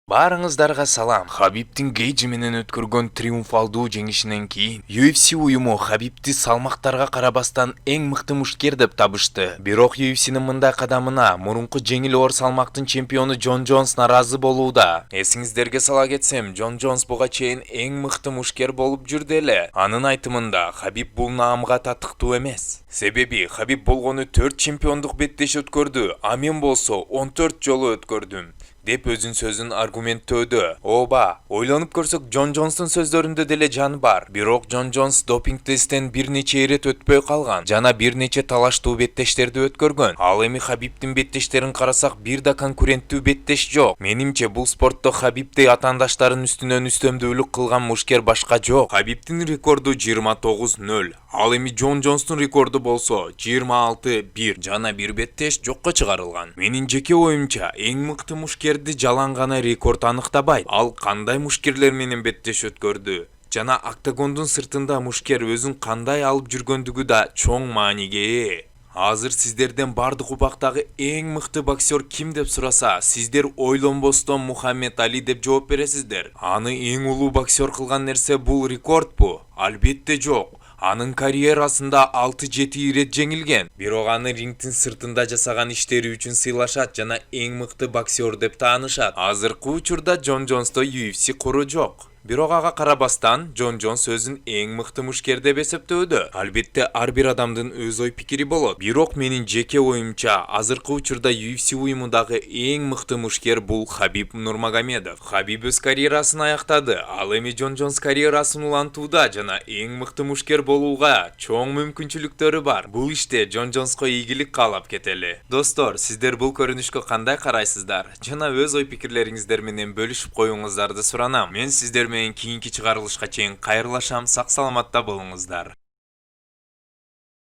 Барыңыздарга салам. Хабибтин Гейджи менен өткөргөн триумфалдуу жеңишинен кийин UFC уюму Хабибти салмактарга карабастан эң мыкты мушкер деп табышты. Бирок UFC'нин мындай кадамына мурунку женил оор салмактын чемпиону Жон Жонс нааразы болууда. Эсиңиздерге сала кетсем, Жон Жонс буга чейин эң мыкты мушкер болуп жүрдү эле. Анын айтымында Хабиб бул наамга татыктуу эмес. Себеби Хабиб болгону 4 чемпиондук беттеш өткөрдү, а мен болсо 14 жолу өткөрдүм деп өзүн сөзүн аргументтөөдө. Ооба, ойлонуп көрсөк Жон Жонстун сөздөрүндө деле жан бар. Бирок Жон Жонс допинг тесттен бир нече ирет өтпөй калган жана бир нече талаштуу беттештерди өткөргөн. Ал эми Хабибтин беттештерин карасак бир да конкуренттүү беттеш жок. Менимче бул спортто Хабибдей атаандаштарын үстүнөн үстөмдүүлүк кылган мушкер башка жок. Хабибтин рекорду 29-0. Ал эми Жон Жонстун рекорду болсо 26-1 жана бир беттеш жокко чыгарылган. Менин жеке оюмча эң мыкты мушкерди жалаң гана рекорд аныктабайт. Ал кандай мушкерлер менен беттеш өткөрдү жана октагондун сыртында мушкер өзүн кандай алып жүргөндүгү да чоң мааниге ээ. Азыр сиздерден бардык убактагы эң мыкты боксер ким деп сураса, сиздер ойлонбостон Мухаммед Али деп жооп бересиздер. Аны эң улуу боксер кылган нерсе бул рекордпу? Албетте жок. Анын карьерасында 6-7 ирет жеңилген. Бирок аны рингтин сыртында жасаган иштери үчүн сыйлашат жана эң мыкты боксер деп таанышат. Азыркы учурда Жон Жонсто UFC куру жок. Бирок ага карабастан Жон Жонс өзүн эң мыкты мушкер деп эсептөөдө. Албетте ар бир адамдын өз ой пикири болот. Бирок менин жеке оюмча азыркы учурда UFC уюмундагы эң мыкты мушкер бул Хабиб Нурмагомедов. Хабиб өз карьерасын аяктады. Ал эми Жон Жонс карьерасын улантууда жана эң мыкты мушкер болууга чоң мүмкүнчүлүктөрү бар. Бул иште Жон Жонско ийгилик каалап кетели. Достор, сиздер бул көрүнүшкө кандай карайсыздар? Жана өз ой пикирлериңиздер менен бөлүшүп коюңуздарды суранам. Мен сиздер менен кийинки чыгарылышка чейин кайрылышам. Сак саламатта болуңуздар.